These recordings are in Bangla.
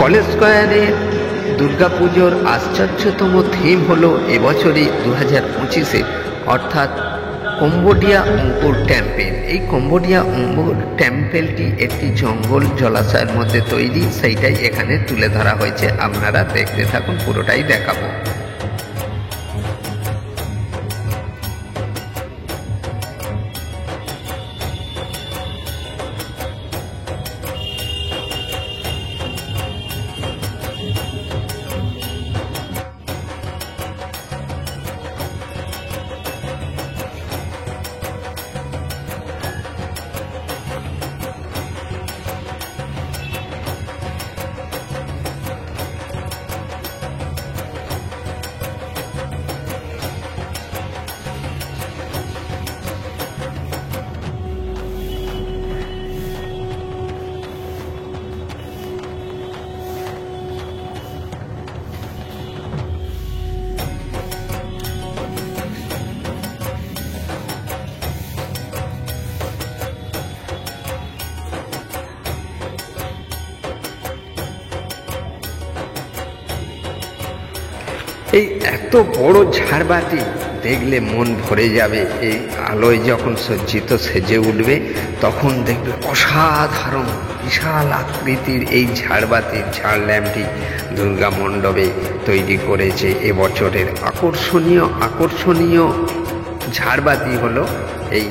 কলেজ স্কয়ারে দুর্গাপুজোর আশ্চর্যতম থিম হলো এবছরই 2025-এ অর্থাৎ কম্বোডিয়া অঙ্কুর টেম্পেল। এই কম্বোডিয়া অঙ্কুর টেম্পেলটি একটি জঙ্গল জলাশয়ের মধ্যে তৈরি, সেইটাই এখানে তুলে ধরা হয়েছে। আপনারা দেখতে থাকুন, পুরোটাই দেখাবো। এই এত বড় ঝাড়বাতি দেখলে মন ভরে যাবে। এই আলোয় যখন সজ্জিত সেজে উঠবে তখন দেখবে অসাধারণ বিশাল আকৃতির এই ঝাড়বাতির ঝাড় ল্যাম্পটি দুর্গা মণ্ডপে তৈরি করেছে। এবছরের আকর্ষণীয় ঝাড়বাতি হলো এই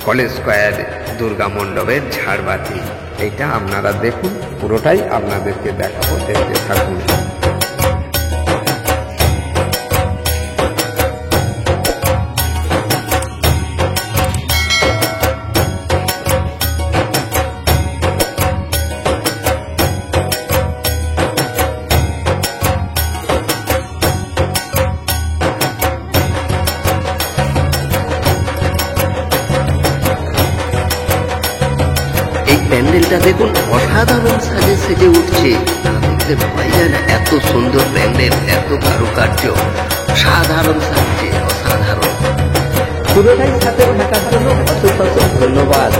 কলেজ স্কয়ার দুর্গা মণ্ডপের ঝাড়বাতি। এইটা আপনারা দেখুন, পুরোটাই আপনাদেরকে দেখাবো, দেখতে থাকুন। প্যান্ডেলটা দেখুন, অসাধারণ সাজে সেজে উঠছে। দেখতে ভয় যায় না, এত সুন্দর প্যান্ডেল, এত কারুকার্য, অসাধারণ সাজছে, অসাধারণ। পুরোটাই সাথে থাকার জন্য অসংখ্য ধন্যবাদ।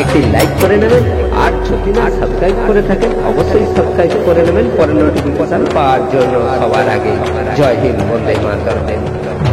একটি লাইক করে নেবেন, আর যদি না সাবস্ক্রাইব করে থাকেন অবশ্যই সাবস্ক্রাইব করে নেবেন পরের নোটিফিকেশন পাওয়ার জন্য সবার আগে। জয় হিন্দ, বন্দে মাতরম।